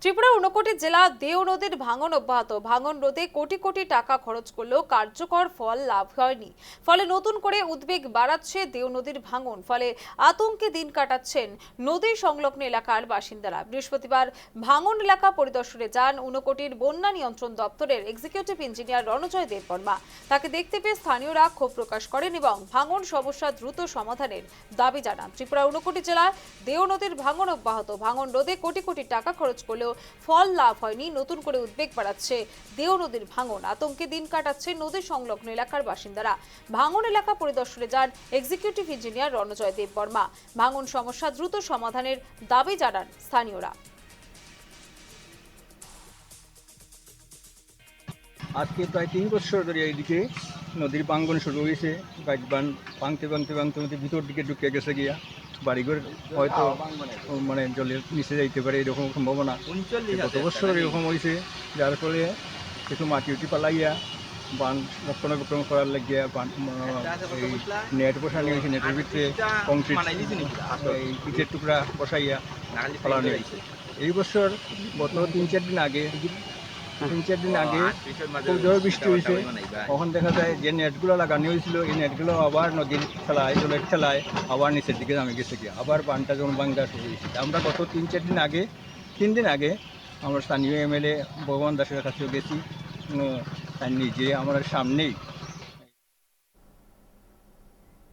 ত্রিপুরার ঊনকোটি জেলা দেও নদীর ভাঙন অব্যাহত। ভাঙন রোধে কোটি কোটি টাকা খরচ করলেও কার্যকর ফল লাভ হয়নি। ফলে নতুন করে উদ্বেগ বাড়াচ্ছে দেও নদীর ভাঙন। ফলে আতঙ্কে দিন কাটাচ্ছেন নদী সংলগ্ন এলাকার বাসিন্দারা। বৃহস্পতিবার ভাঙন এলাকা পরিদর্শনে যান ঊনকোটির বন্যা নিয়ন্ত্রণ দপ্তরের এক্সিকিউটিভ ইঞ্জিনিয়ার রণজয় দেববর্মা। তাকে দেখতে পেয়ে স্থানীয়রা ক্ষোভ প্রকাশ করেন এবং ভাঙন সমস্যা দ্রুত সমাধানের দাবি জানান। ত্রিপুরা ঊনকোটি জেলায় দেও নদীর ভাঙন অব্যাহত। ভাঙন রোধে কোটি কোটি টাকা খরচ করলেও ফল লাভ হয়নি। নতুন করে উদ্বেগ বাড়াচ্ছে দেও নদীর ভাঙন। আতঙ্কে দিন কাটাচ্ছে নদী সংলগ্ন এলাকার বাসিন্দারা। ভাঙন এলাকা পরিদর্শনে যান এক্সিকিউটিভ ইঞ্জিনিয়ার রণজয় দেববর্মা। ভাঙন সমস্যা দ্রুত সমাধানের দাবি জানান স্থানীয়রা। আজকে প্রায় ৩ বছর ধরে এইদিকে নদীর ভাঙ্গন শুরু হয়েছে। গাছ ভাঙতে ভাঙতে ভাঙতে ভাঙতে ভিতর দিকে ঢুকে গেছে গিয়া বাড়িঘর হয়তো মানে জলের নিচে যাইতে পারে এরকম সম্ভাবনা। গত বছর এরকম হয়েছে, যার ফলে কিছু মাটি উটি পালাইয়া বান রক্ষণাবেক্ষণ করার লাগিয়া এই নেট বসানো হয়েছে। নেটের ভিতরে কংক্রিট এই ইটের টুকরা বসাইয়া ফেলানো হয়েছে। এই বছর গত ৩-৪ দিন আগে খুব জোর বৃষ্টি হয়েছে। তখন দেখা যায় যে নেটগুলো লাগানো হয়েছিল, এই নেটগুলো আবার নদীর ঠেলায় জলের ঠেলায় আবার নিচের দিকে নামে গেছে গিয়ে আবার বানটা যখন ভাঙ্গা শুরু হয়েছে। আমরা গত 3 দিন আগে আমরা স্থানীয় এমএলএ ভগবান দাসের কাছেও গেছি। তার নিজে আমার সামনেই